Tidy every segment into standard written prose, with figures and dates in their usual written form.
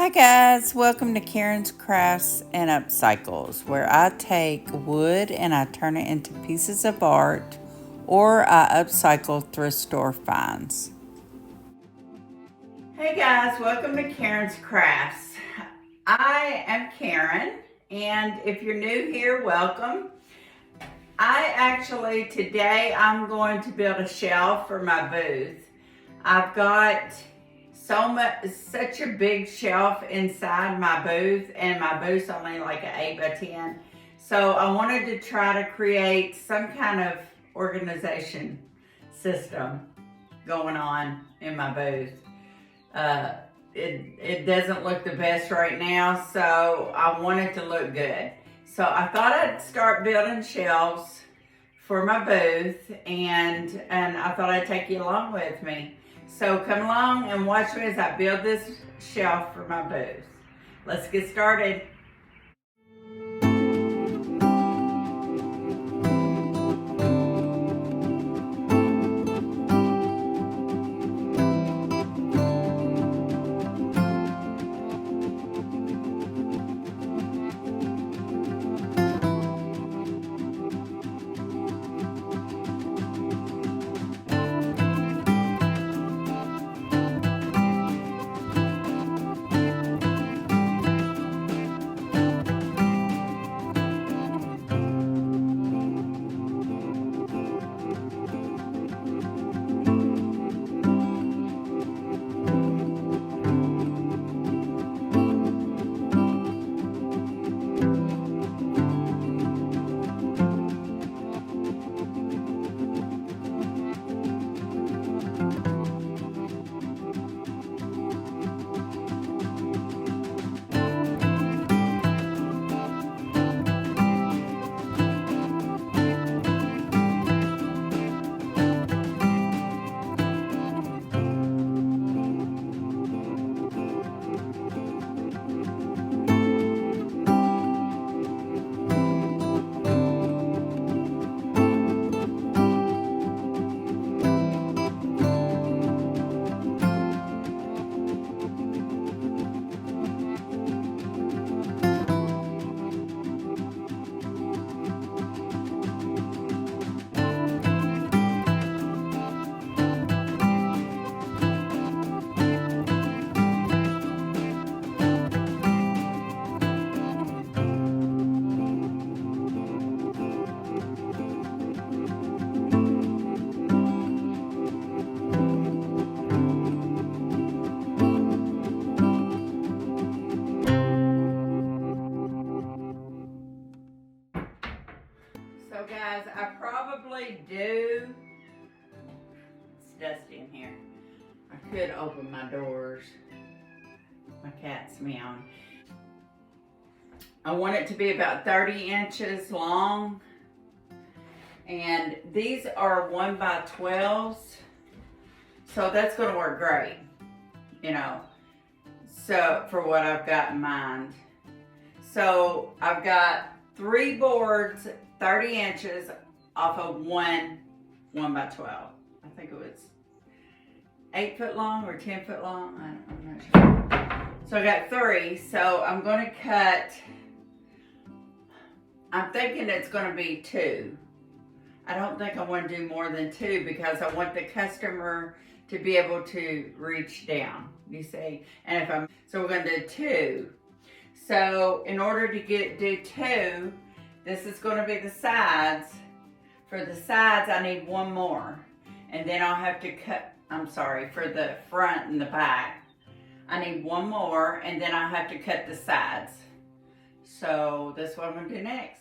Hi guys, welcome to Karen's Krafts and Upcycles, where I take wood and I turn it into pieces of art or I upcycle thrift store finds. Hey guys, welcome to Karen's Krafts. I am Karen, and if you're new here, welcome. Today I'm going to build a shelf for my booth. I've got such a big shelf inside my booth, and my booth's only like an 8 by 10. So I wanted to try to create some kind of organization system going on in my booth. It doesn't look the best right now, so I want it to look good. So I thought I'd start building shelves for my booth, and I thought I'd take you along with me. So come along and watch me as I build this shelf for my booth. Let's get started. So guys, I probably do, it's dusty in here. I could open my doors. My cat's meowing. I want it to be about 30 inches long. And these are 1 by 12s. So that's gonna work great, so for what I've got in mind. So I've got 3 boards, 30 inches off of 1 by 12. I think it was 8 foot long or 10 foot long. I'm not sure. So I got 3. So I'm going to cut, I'm thinking it's going to be 2. I don't think I want to do more than 2 because I want the customer to be able to reach down, you see. And so we're going to do 2. So in order to do 2, this is going to be the sides. For the sides, I need 1 more. And then I'll have to cut, for the front and the back, I need 1 more, and then I'll have to cut the sides. So that's what I'm going to do next.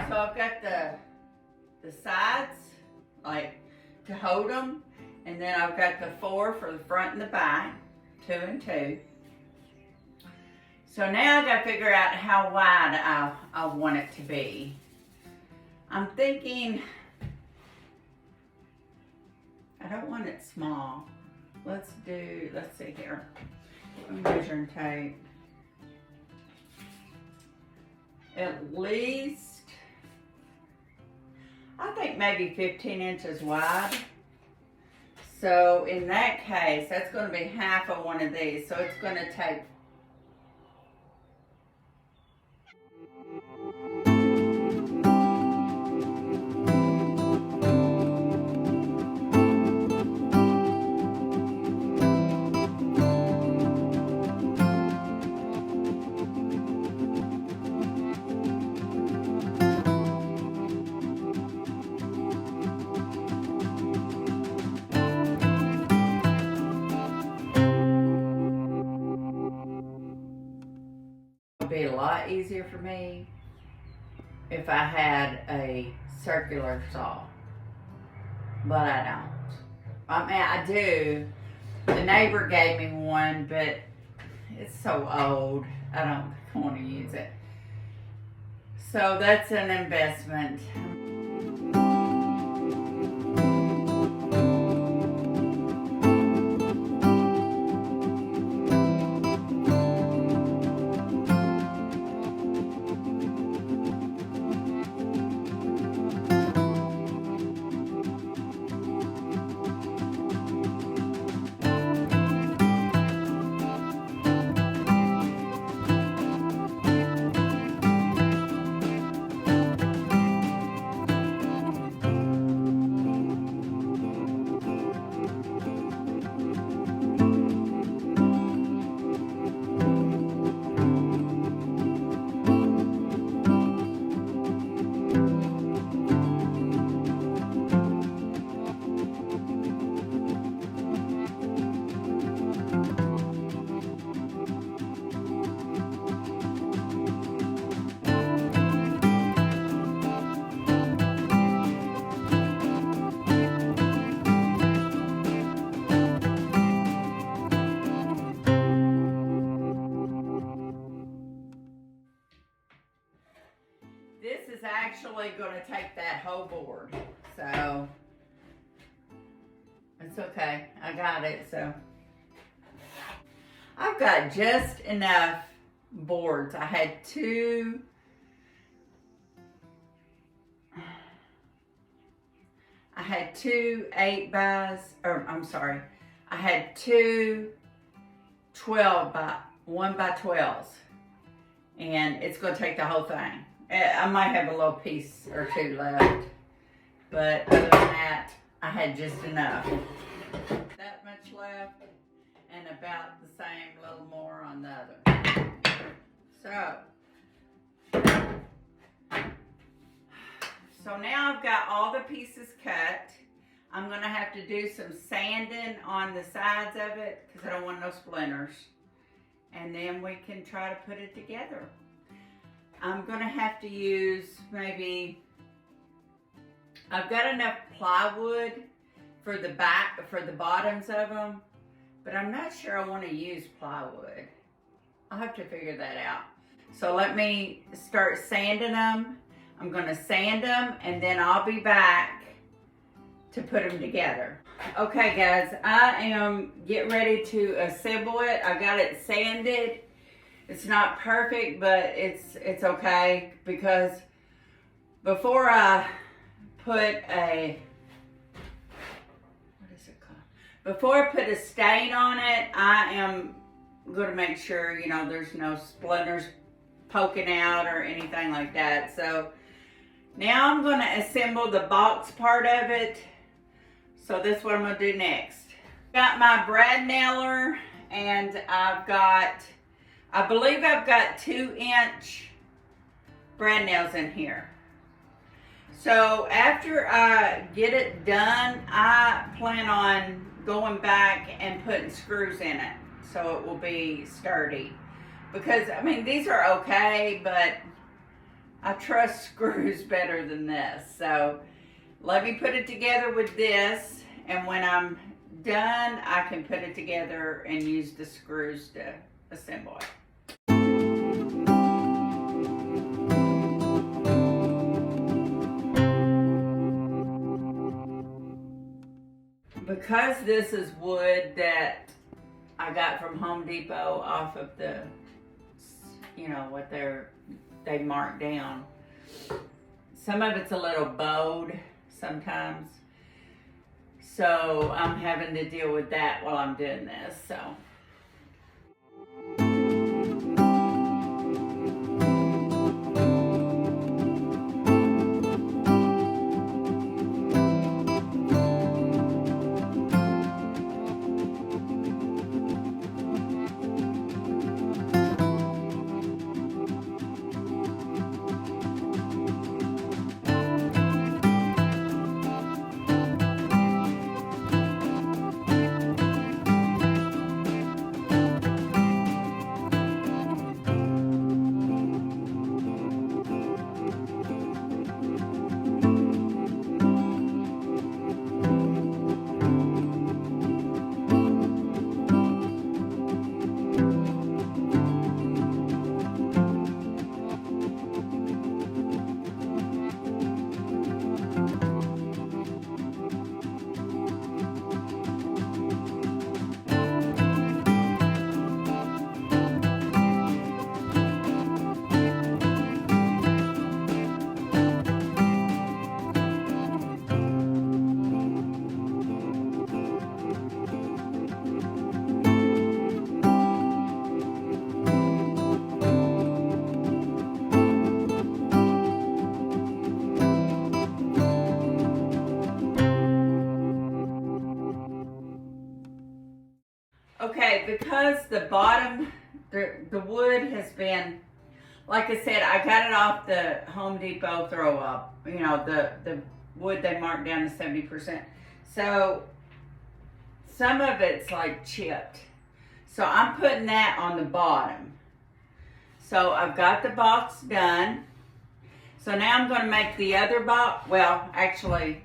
So I've got the sides, like to hold them, and then I've got the 4 for the front and the back, 2 and 2. So now I gotta figure out how wide I want it to be. I'm thinking, I don't want it small. Let's see here. Measuring tape. At least, I think maybe 15 inches wide. So in that case, that's going to be half of one of these. So it's going to take be a lot easier for me if I had a circular saw, but I don't. I mean, I do. The neighbor gave me one, but it's so old, I don't want to use it. So that's an investment. This is actually going to take that whole board, so it's okay. I got it. So I've got just enough boards. I had two 8x, or I'm sorry, I had two 1 by 12s, and it's going to take the whole thing. I might have a little piece or two left, but other than that, I had just enough. That much left, and about the same, little more on the other. So now I've got all the pieces cut. I'm gonna have to do some sanding on the sides of it because I don't want no splinters. And then we can try to put it together. I'm gonna have to use maybe, I've got enough plywood for the bottoms of them, but I'm not sure I want to use plywood. I'll have to figure that out. So let me start sanding them. I'm gonna sand them and then I'll be back to put them together. Okay guys, I am getting ready to assemble it. I got it sanded. It's not perfect, but it's okay, because before I put a, before I put a stain on it, I am going to make sure, you know, there's no splinters poking out or anything like that. So now I'm going to assemble the box part of it. So this is what I'm going to do next. Got my brad nailer, and I believe I've got 2-inch brad nails in here. So after I get it done, I plan on going back and putting screws in it so it will be sturdy. Because, I mean, these are okay, but I trust screws better than this. So let me put it together with this, and when I'm done, I can put it together and use the screws to assemble it. because this is wood that I got from Home Depot off of the, you know, what they marked down. Some of it's a little bowed sometimes. So I'm having to deal with that while I'm doing this, so. Okay, because the bottom, the wood has been, like I said, I got it off the Home Depot throw up. You know, the wood they marked down to 70%. So some of it's like chipped. So I'm putting that on the bottom. So I've got the box done. So now I'm going to make the other box. Well, actually,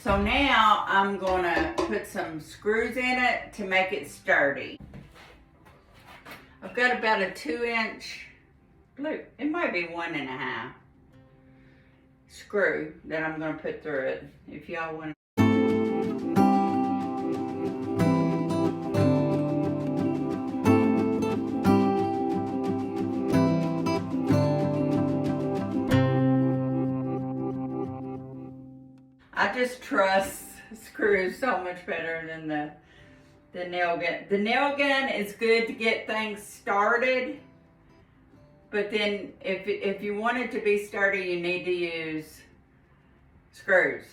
so now I'm going to put some screws in it to make it sturdy. I've got about a 2-inch, it might be 1.5 screw that I'm going to put through it. If y'all want. I just trust screws so much better than the nail gun. The nail gun is good to get things started, but then if you want it to be sturdy, you need to use screws.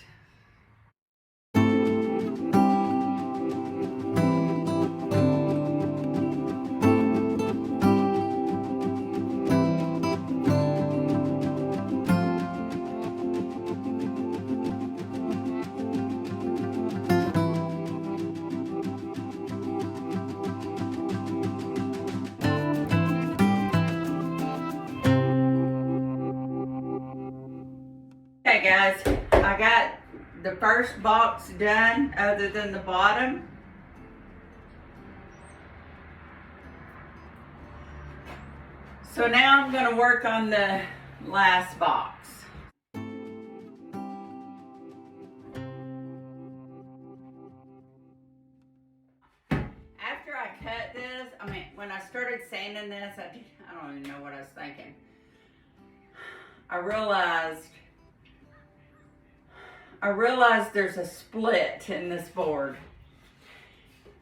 Okay guys, I got the first box done other than the bottom. So now I'm going to work on the last box. After I cut this, when I started sanding this, I don't even know what I was thinking. I realized there's a split in this board.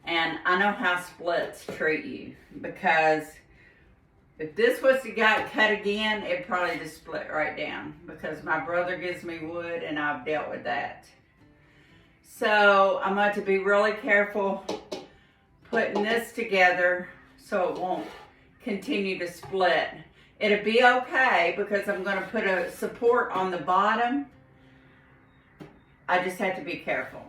And I know how splits treat you, because if this was to get cut again, it'd probably just split right down, because my brother gives me wood and I've dealt with that. So I'm going to be really careful putting this together so it won't continue to split. It'll be okay because I'm going to put a support on the bottom. I just have to be careful.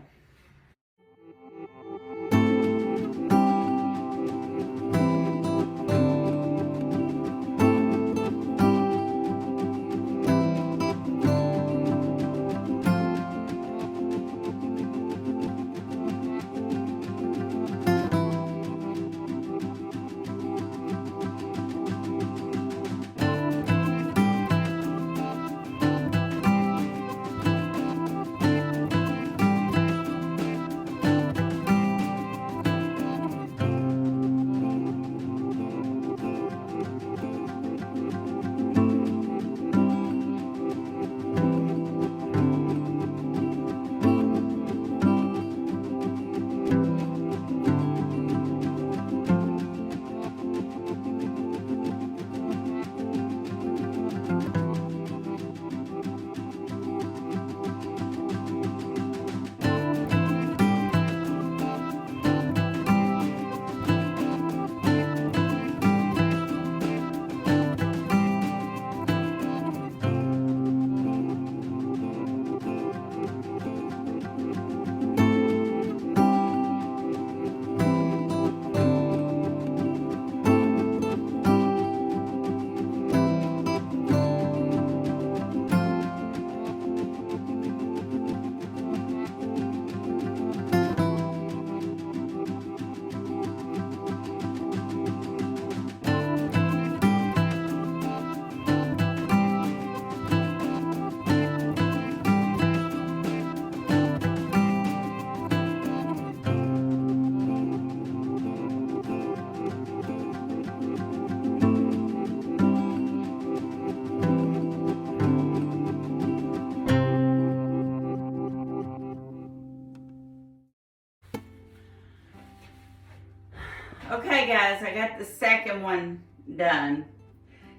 Okay guys, I got the second one done.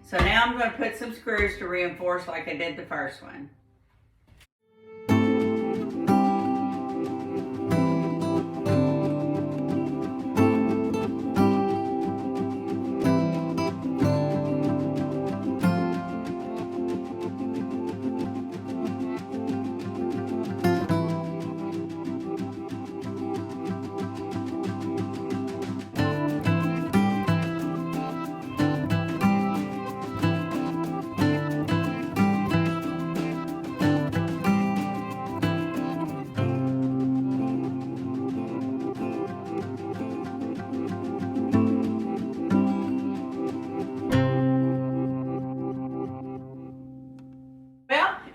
So now I'm going to put some screws to reinforce like I did the first one.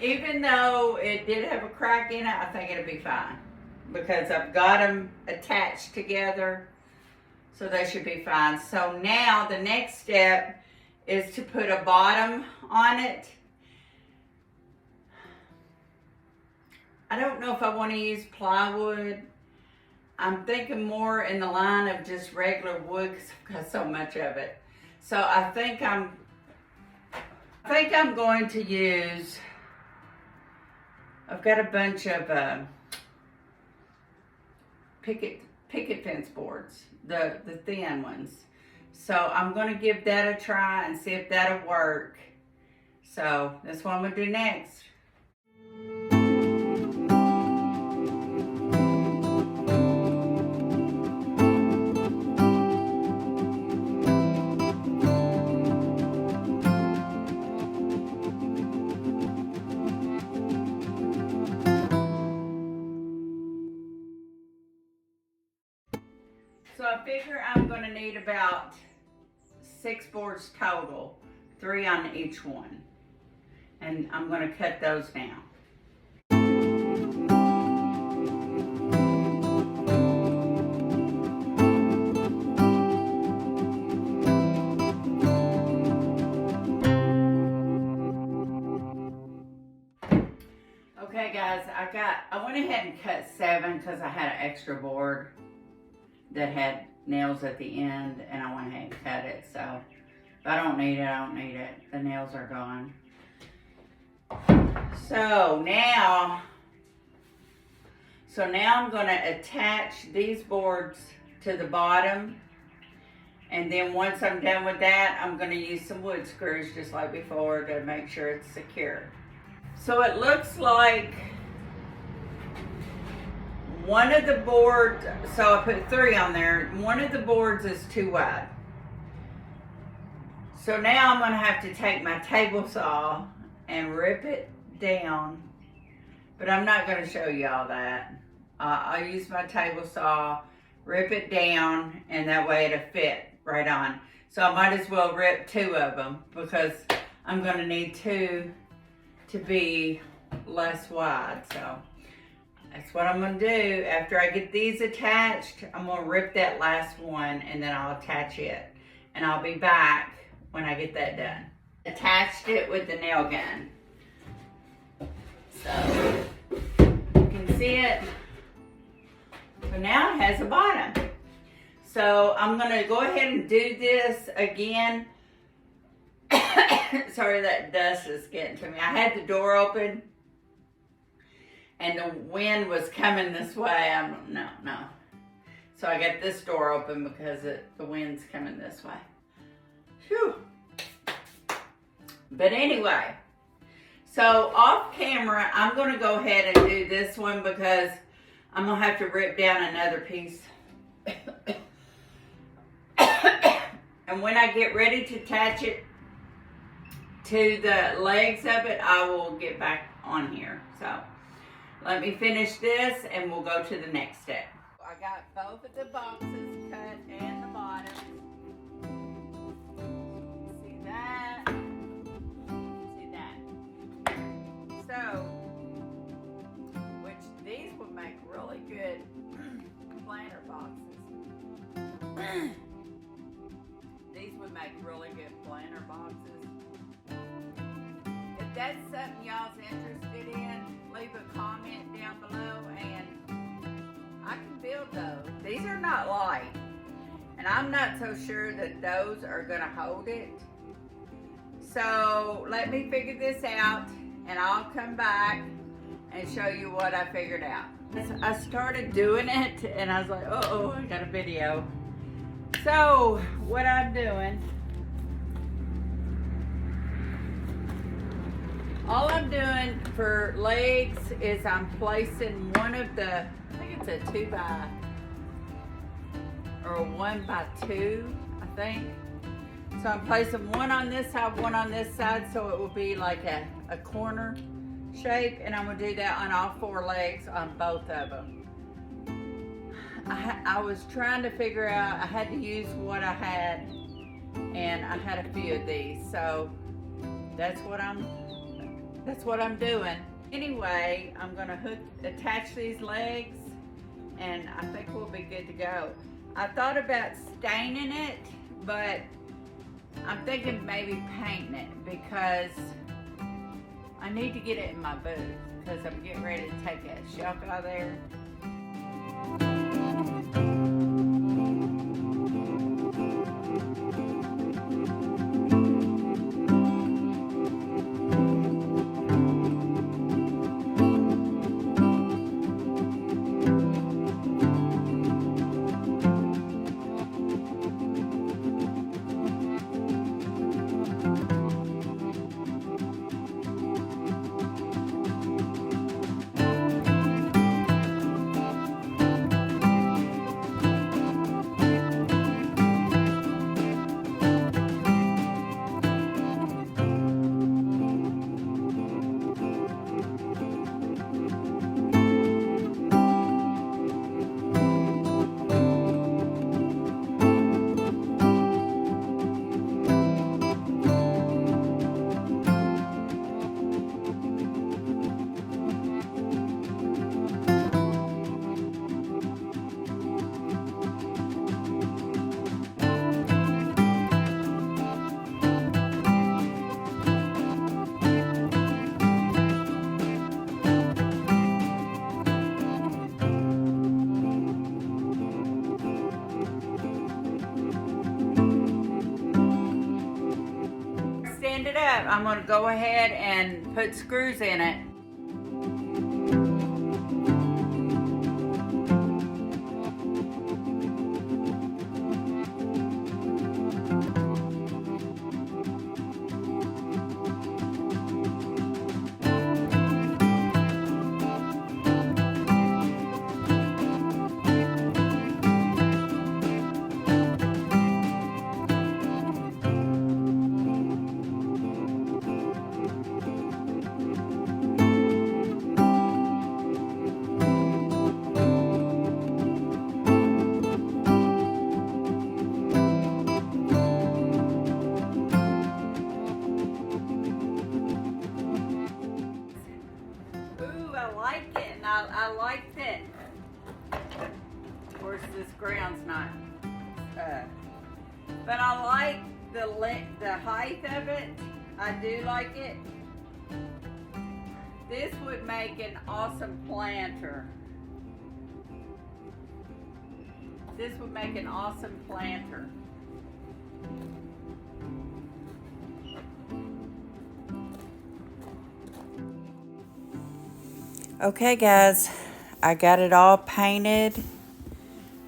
Even though it did have a crack in it, I think it'll be fine because I've got them attached together, so they should be fine. So now the next step is to put a bottom on it. I don't know if I want to use plywood. I'm thinking more in the line of just regular wood because I've got so much of it. So I think I'm going to use, I've got a bunch of picket fence boards, the thin ones. So I'm going to give that a try and see if that'll work. So that's what I'm going to do next. So I figure I'm going to need about 6 boards total, 3 on each one. And I'm going to cut those down. Okay guys, I went ahead and cut 7 because I had an extra board that had nails at the end, and I went ahead and cut it. So if I don't need it, I don't need it. The nails are gone. So now I'm going to attach these boards to the bottom, and then once I'm done with that, I'm going to use some wood screws just like before to make sure it's secure. So it looks like one of the boards, so I put 3 on there, one of the boards is too wide. So now I'm going to have to take my table saw and rip it down, but I'm not going to show you all that. I'll use my table saw, rip it down, and that way it'll fit right on. So I might as well rip 2 of them because I'm going to need 2 to be less wide. So that's what I'm going to do. After I get these attached, I'm going to rip that last one and then I'll attach it. And I'll be back when I get that done. Attached it with the nail gun. So you can see it. So now it has a bottom. So I'm going to go ahead and do this again. Sorry, that dust is getting to me. I had the door open and the wind was coming this way. No. So I got this door open because the wind's coming this way. Phew. But anyway, so off camera, I'm going to go ahead and do this one because I'm going to have to rip down another piece. And when I get ready to attach it to the legs of it, I will get back on here. So let me finish this and we'll go to the next step. I got both of the boxes cut and the bottom. See that? See that? So, which these would make really good planter boxes. These would make really good planter boxes. If that's something y'all's interested in, leave a comment down below and I can build those. These are not light. And I'm not so sure that those are gonna hold it. So let me figure this out and I'll come back and show you what I figured out. I started doing it and I was like, oh, I got a video. So what I'm doing, all I'm doing for legs is I'm placing one of the, I think it's a 2x or a 1x2, I think. So I'm placing one on this side, one on this side, so it will be like a corner shape, and I'm gonna do that on all 4 legs on both of them. I was trying to figure out, I had to use what I had, and I had a few of these, so that's what I'm doing. Anyway, I'm gonna attach these legs, and I think we'll be good to go. I thought about staining it, but I'm thinking maybe painting it because I need to get it in my booth because I'm getting ready to take that shelf out of there. Stand it up. I'm going to go ahead and put screws in it. I liked it. Of course, this ground's not, but I like the height of it. I do like it. This would make an awesome planter. This would make an awesome planter. Okay guys, I got it all painted,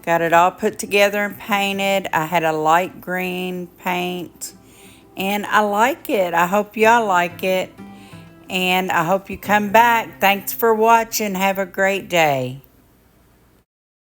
got it all put together and painted. I had a light green paint and I like it. I hope y'all like it and I hope you come back. Thanks for watching. Have a great day.